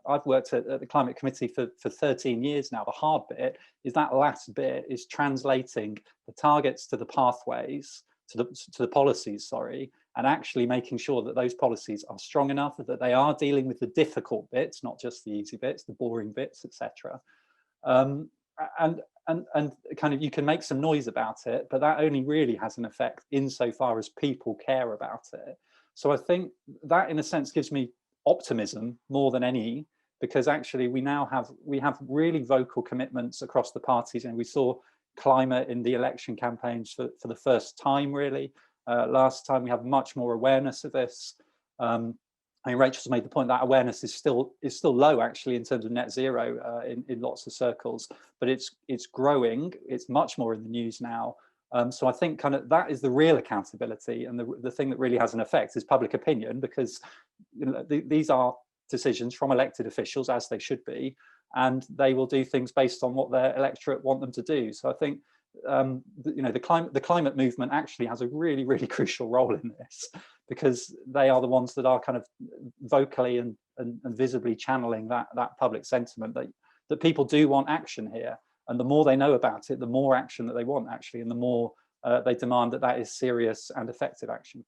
I've worked at the Climate Committee for 13 years now. The hard bit is that last bit is translating the targets to the pathways, to the policies, sorry, and actually making sure that those policies are strong enough, that they are dealing with the difficult bits, not just the easy bits, the boring bits, etc. And kind of you can make some noise about it, but that only really has an effect insofar as people care about it. So I think that in a sense gives me optimism more than any, because actually we have really vocal commitments across the parties, and we saw climate in the election campaigns for the first time really. Last time we have much more awareness of this. I mean, Rachel's made the point that awareness is still low actually in terms of net zero in lots of circles, but it's growing. It's much more in the news now. So I think kind of that is the real accountability, and the thing that really has an effect is public opinion, because these are decisions from elected officials, as they should be, and they will do things based on what their electorate want them to do. So I think the climate movement actually has a really, really crucial role in this, because they are the ones that are kind of vocally and visibly channeling that public sentiment that people do want action here. And the more they know about it, the more action that they want actually, and the more they demand that is serious and effective action.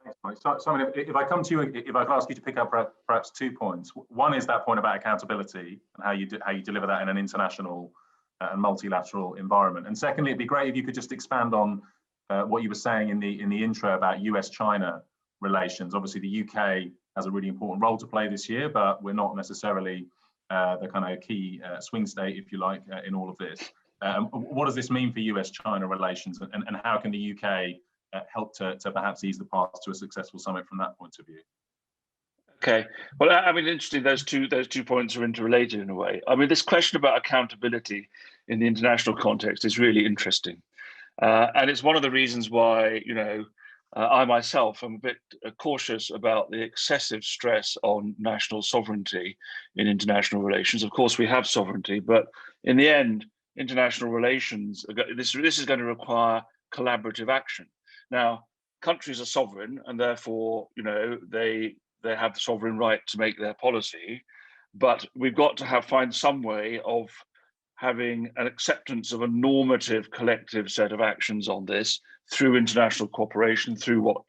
Thanks, Mike. Simon, if I come to you, if I could ask you to pick up perhaps 2 points. One is that point about accountability and how you deliver that in an international and multilateral environment. And secondly, it'd be great if you could just expand on what you were saying in the intro about US-China relations. Obviously, the UK has a really important role to play this year, but we're not necessarily the kind of key swing state, if you like, in all of this. What does this mean for US-China relations, and how can the UK help to perhaps ease the path to a successful summit from that point of view? Okay, well, I mean, interesting. Those two points are interrelated in a way. I mean, this question about accountability in the international context is really interesting, and it's one of the reasons why I myself am a bit cautious about the excessive stress on national sovereignty in international relations. Of course, we have sovereignty, but in the end, international relations, this is going to require collaborative action. Now, countries are sovereign, and therefore, they have the sovereign right to make their policy, but we've got to find some way of having an acceptance of a normative collective set of actions on this through international cooperation, through what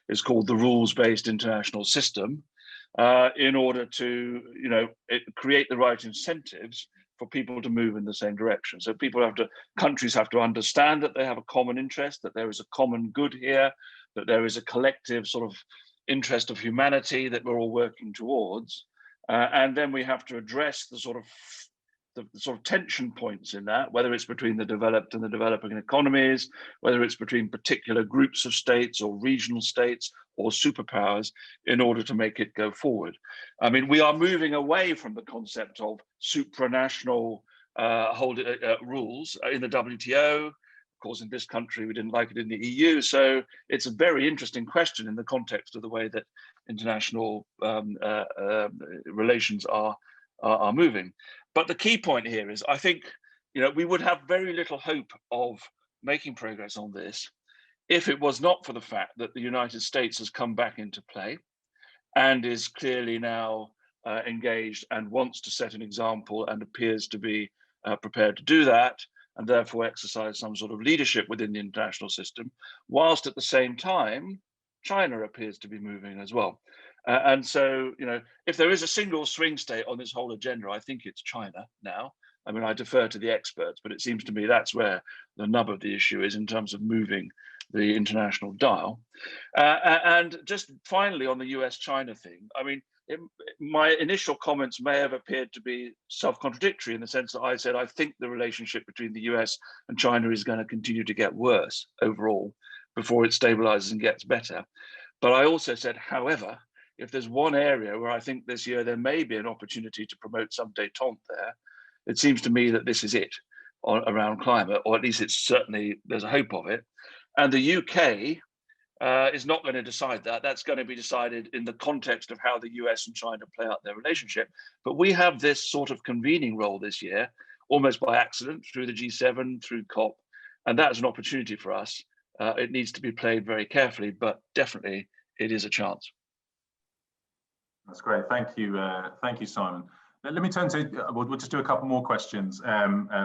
is called the rules-based international system, in order to create the right incentives for people to move in the same direction. So countries have to understand that they have a common interest, that there is a common good here, that there is a collective sort of interest of humanity that we're all working towards. And then we have to address the sort of tension points in that, whether it's between the developed and the developing economies, whether it's between particular groups of states or regional states or superpowers, in order to make it go forward. I mean, we are moving away from the concept of supranational rules in the WTO. Of course, in this country, we didn't like it in the EU. So it's a very interesting question in the context of the way that international relations are moving. But the key point here is, I think, we would have very little hope of making progress on this if it was not for the fact that the United States has come back into play and is clearly now engaged and wants to set an example and appears to be prepared to do that, and therefore exercise some sort of leadership within the international system, whilst at the same time, China appears to be moving as well. And so, if there is a single swing state on this whole agenda, I think it's China now. I mean, I defer to the experts, but it seems to me that's where the nub of the issue is in terms of moving the international dial. And just finally on the US-China thing, I mean, my initial comments may have appeared to be self-contradictory in the sense that I said, I think the relationship between the US and China is going to continue to get worse overall before it stabilizes and gets better. But I also said, however, if there's one area where I think this year there may be an opportunity to promote some détente there, it seems to me that this is it around climate, or at least it's certainly, there's a hope of it. And the UK is not going to decide that. That's going to be decided in the context of how the US and China play out their relationship. But we have this sort of convening role this year, almost by accident, through the G7, through COP, and that's an opportunity for us. It needs to be played very carefully, but definitely it is a chance. That's great. Thank you, Simon. Let me turn to. We'll just do a couple more questions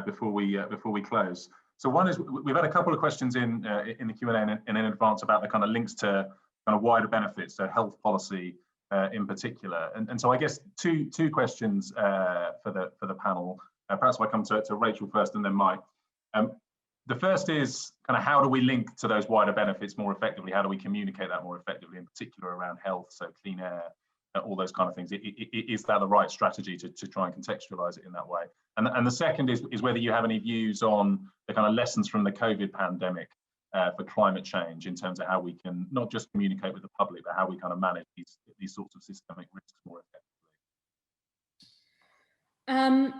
before we close. So one is, we've had a couple of questions in the Q&A and in advance about the kind of links to kind of wider benefits, so health policy in particular. And so I guess two questions for the panel. Perhaps if I come to Rachel first and then Mike. The first is kind of, how do we link to those wider benefits more effectively? How do we communicate that more effectively, in particular around health, so clean air, all those kind of things? Is that the right strategy to try and contextualize it in that way? And the second is whether you have any views on the kind of lessons from the COVID pandemic for climate change, in terms of how we can not just communicate with the public, but how we kind of manage these sorts of systemic risks more effectively.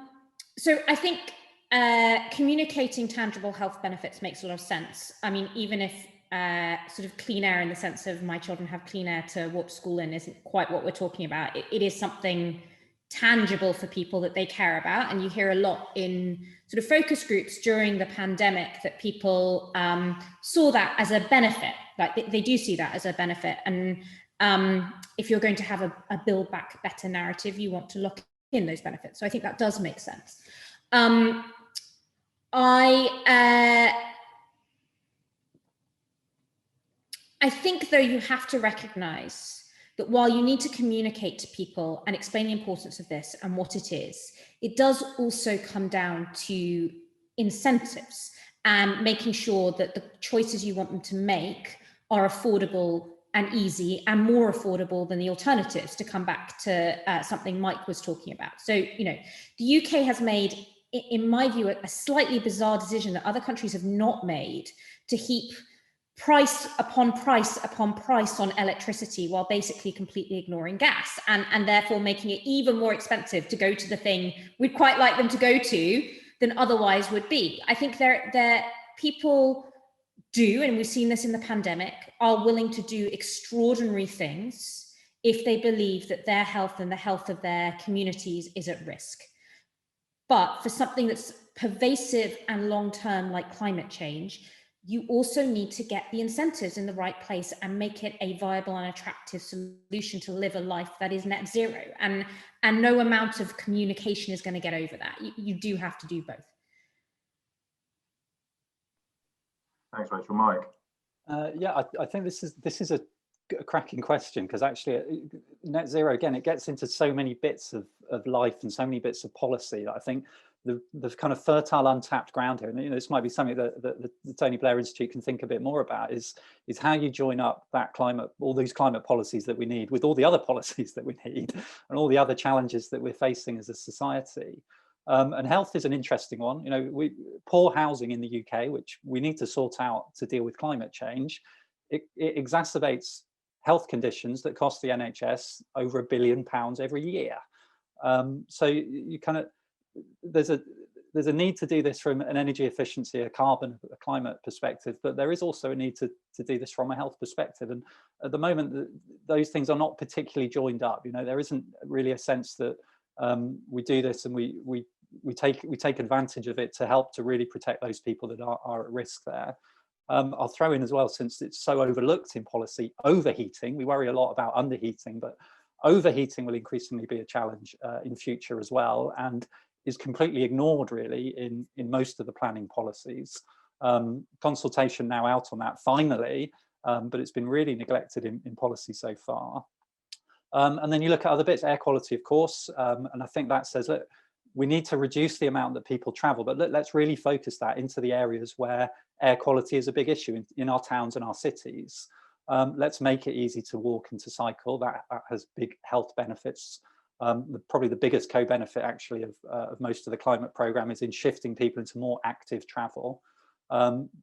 So I think communicating tangible health benefits makes a lot of sense. I mean, even if sort of clean air in the sense of my children have clean air to walk to school in isn't quite what we're talking about, it is something tangible for people that they care about. And you hear a lot in sort of focus groups during the pandemic that people saw that as a benefit, like they do see that as a benefit. And if you're going to have a build back better narrative, you want to look in those benefits. So I think that does make sense. I think, though, you have to recognize that while you need to communicate to people and explain the importance of this and what it is, it does also come down to incentives and making sure that the choices you want them to make are affordable and easy and more affordable than the alternatives, to come back to something Mike was talking about. So, the UK has made, in my view, a slightly bizarre decision that other countries have not made, to heap price upon price upon price on electricity while basically completely ignoring gas, and therefore making it even more expensive to go to the thing we'd quite like them to go to than otherwise would be. I think there people do, and we've seen this in the pandemic, are willing to do extraordinary things if they believe that their health and the health of their communities is at risk. But for something that's pervasive and long-term, like climate change, you also need to get the incentives in the right place and make it a viable and attractive solution to live a life that is net zero. And no amount of communication is going to get over that. You do have to do both. Thanks, Rachel. Mike? Yeah, I think this is a cracking question, because actually net zero, again, it gets into so many bits of life and so many bits of policy that I think the kind of fertile untapped ground here, and this might be something that the Tony Blair Institute can think a bit more about, is how you join up that all these climate policies that we need with all the other policies that we need and all the other challenges that we're facing as a society. And health is an interesting one. Poor housing in the UK, which we need to sort out to deal with climate change, it exacerbates health conditions that cost the NHS over £1 billion every year. So you kind of, there's a need to do this from an energy efficiency, a carbon, a climate perspective, but there is also a need to do this from a health perspective. And at the moment, those things are not particularly joined up. There isn't really a sense that we do this and we take advantage of it to help to really protect those people that are at risk there. I'll throw in as well, since it's so overlooked in policy, overheating. We worry a lot about underheating, but overheating will increasingly be a challenge in future as well, and is completely ignored really in most of the planning policies. Consultation now out on that finally, but it's been really neglected in policy so far. And then you look at other bits, air quality, of course, and I think that says, look, we need to reduce the amount that people travel, but let's really focus that into the areas where air quality is a big issue in our towns and our cities. Let's make it easy to walk and to cycle. That has big health benefits. Probably the biggest co-benefit actually of most of the climate programme is in shifting people into more active travel.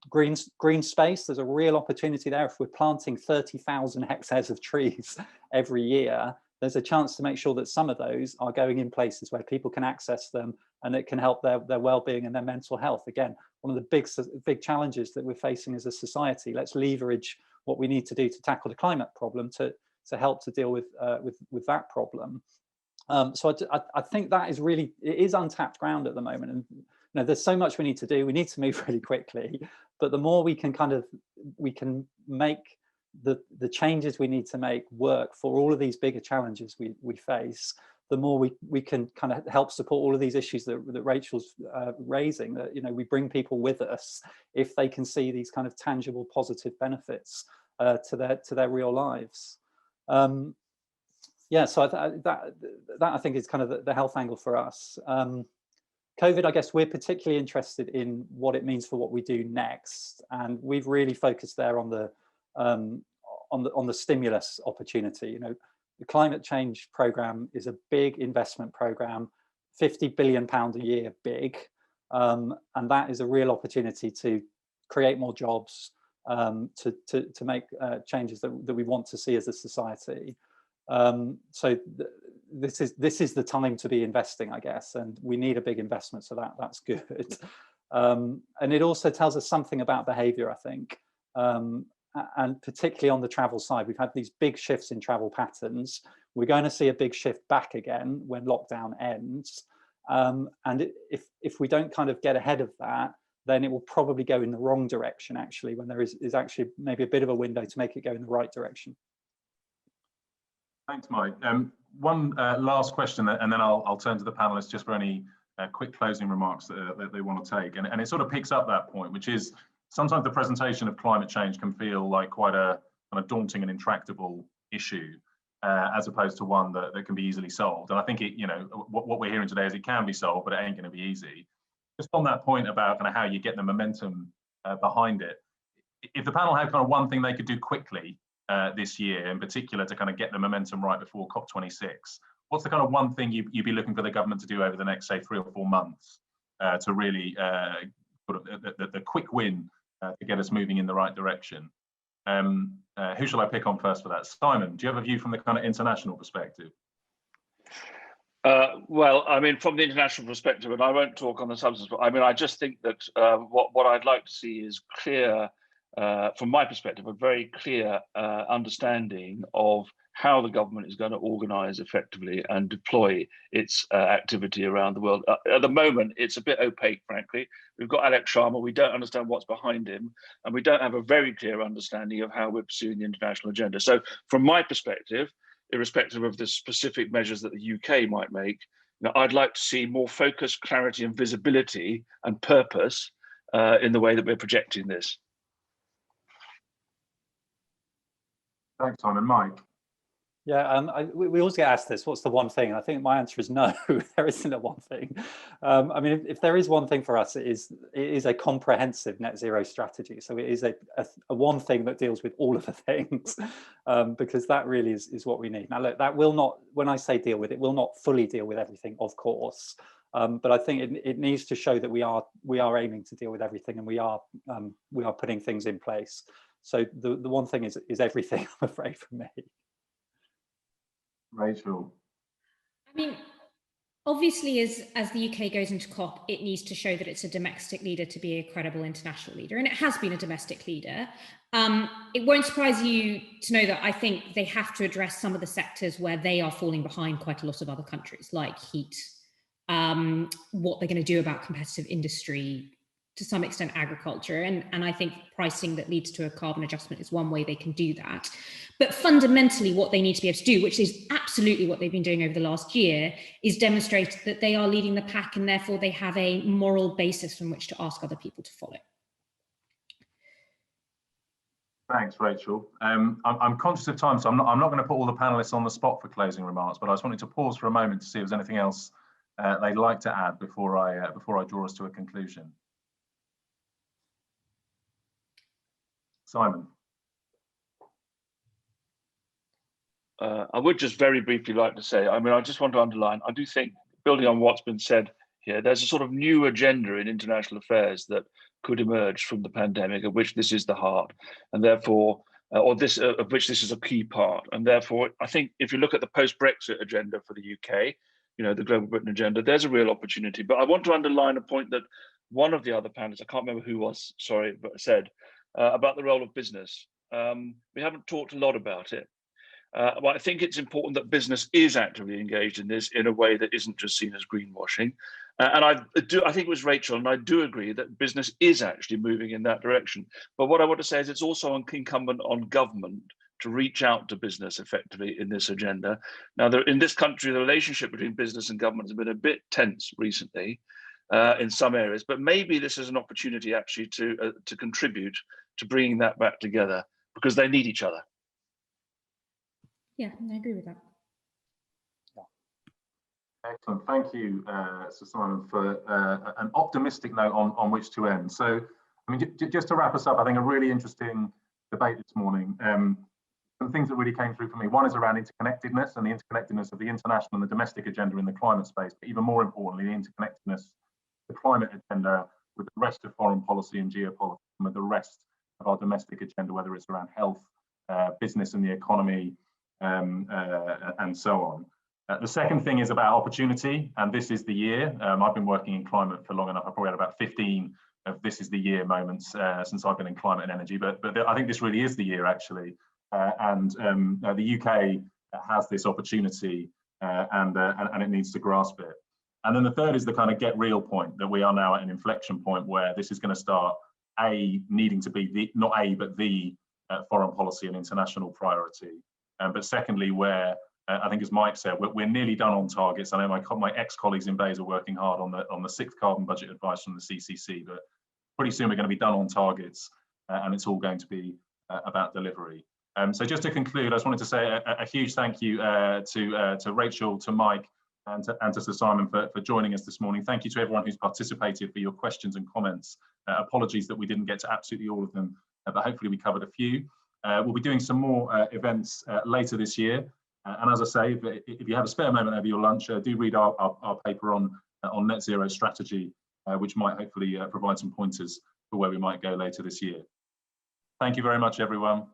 Green space, there's a real opportunity there. If we're planting 30,000 hectares of trees every year, there's a chance to make sure that some of those are going in places where people can access them, and it can help their well-being and their mental health. Again, one of the big challenges that we're facing as a society. Let's leverage what we need to do to tackle the climate problem to help to deal with that problem. So I think that is really, it is untapped ground at the moment, and there's so much we need to do. We need to move really quickly, but the more we can make the changes we need to make work for all of these bigger challenges we face, the more we can kind of help support all of these issues that Rachel's raising, that we bring people with us if they can see these kind of tangible positive benefits to their real lives. Yeah, so that I think is kind of the health angle for us. COVID, I guess we're particularly interested in what it means for what we do next, and we've really focused there on the stimulus opportunity. The climate change programme is a big investment programme, £50 billion a year big, and that is a real opportunity to create more jobs, to make changes that we want to see as a society. So this is the time to be investing, I guess, and we need a big investment, so that's good. And it also tells us something about behaviour, I think, and particularly on the travel side. We've had these big shifts in travel patterns. We're going to see a big shift back again when lockdown ends, and if we don't kind of get ahead of that, then it will probably go in the wrong direction, actually, when there is actually maybe a bit of a window to make it go in the right direction. Thanks, Mike. One last question, and then I'll turn to the panelists just for any quick closing remarks that they want to take. And it sort of picks up that point, which is sometimes the presentation of climate change can feel like quite a kind of daunting and intractable issue, as opposed to one that can be easily solved. And I think what we're hearing today is it can be solved, but it ain't going to be easy. Just on that point about kind of how you get the momentum behind it, if the panel had kind of one thing they could do quickly this year in particular to kind of get the momentum right before COP26, what's the kind of one thing you'd be looking for the government to do over the next, say, 3 or 4 months to really put the quick win to get us moving in the right direction? Who shall I pick on first for that? Simon, do you have a view from the kind of international perspective? Well, I mean, from the international perspective, and I won't talk on the substance, but I mean, I just think that what I'd like to see is clear, from my perspective, a very clear understanding of how the government is going to organise effectively and deploy its activity around the world. At the moment, it's a bit opaque, frankly. We've got Alex Sharma, we don't understand what's behind him, and we don't have a very clear understanding of how we're pursuing the international agenda. So from my perspective, irrespective of the specific measures that the UK might make, I'd like to see more focus, clarity and visibility and purpose in the way that we're projecting this. Thanks, Simon. Mike? Yeah, we always get asked this, what's the one thing? And I think my answer is no, there isn't a one thing. I mean, if there is one thing for us, it is a comprehensive net zero strategy. So it is a one thing that deals with all of the things, because that really is what we need. Now, look, that will not, when I say deal with, it will not fully deal with everything, of course. But I think it needs to show that we are aiming to deal with everything, and we are putting things in place. So the one thing is everything, I'm afraid, for me. Rachel. I mean, obviously, as the UK goes into COP, it needs to show that it's a domestic leader to be a credible international leader, and it has been a domestic leader. It won't surprise you to know that I think they have to address some of the sectors where they are falling behind quite a lot of other countries, like heat, what they're going to do about competitive industry, to some extent agriculture, and I think pricing that leads to a carbon adjustment is one way they can do that. But fundamentally, what they need to be able to do, which is absolutely what they've been doing over the last year, is demonstrate that they are leading the pack, and therefore they have a moral basis from which to ask other people to follow. Thanks, Rachel. I'm conscious of time, so I'm not going to put all the panelists on the spot for closing remarks, but I just wanted to pause for a moment to see if there's anything else they'd like to add before I draw us to a conclusion. Simon. I would just very briefly like to say, I mean, I just want to underline, I do think, building on what's been said here, there's a sort of new agenda in international affairs that could emerge from the pandemic, of which this is the heart, and therefore, of which this is a key part. And therefore, I think if you look at the post-Brexit agenda for the UK, you know, the Global Britain agenda, there's a real opportunity. But I want to underline a point that one of the other panelists, I can't remember who was, sorry, but said, about the role of business. We haven't talked a lot about it. But I think it's important that business is actively engaged in this in a way that isn't just seen as greenwashing. And I think it was Rachel, and I do agree that business is actually moving in that direction. But what I want to say is it's also incumbent on government to reach out to business effectively in this agenda. Now, in this country, the relationship between business and government has been a bit tense recently in some areas, but maybe this is an opportunity actually to contribute to bringing that back together, because they need each other. Yeah, I agree with that. Excellent. Thank you, Sir Simon, for an optimistic note on which to end. So, I mean, just to wrap us up, I think a really interesting debate this morning. Some things that really came through for me. One is around interconnectedness and the interconnectedness of the international and the domestic agenda in the climate space, but even more importantly, the interconnectedness, the climate agenda with the rest of foreign policy and geopolitics, and with the rest of our domestic agenda, whether it's around health, business and the economy, and so on. The second thing is about opportunity, and this is the year. I've been working in climate for long enough. I've probably had about 15 of this is the year moments since I've been in climate and energy, but I think this really is the year, actually. And the UK has this opportunity, and it needs to grasp it. And then the third is the kind of get real point, that we are now at an inflection point where this is going to start needing to be not but the foreign policy and international priority. But secondly, where I think, as Mike said, we're nearly done on targets. I know my ex-colleagues in BEIS are working hard on the 6th carbon budget advice from the CCC, but pretty soon we're going to be done on targets, and it's all going to be about delivery. So just to conclude, I just wanted to say a huge thank you to Rachel, to Mike, and to Sir Simon for joining us this morning. Thank you to everyone who's participated for your questions and comments. Apologies that we didn't get to absolutely all of them, but hopefully we covered a few. We'll be doing some more events later this year. And as I say, if you have a spare moment over your lunch, do read our paper on net zero strategy, which might hopefully provide some pointers for where we might go later this year. Thank you very much, everyone.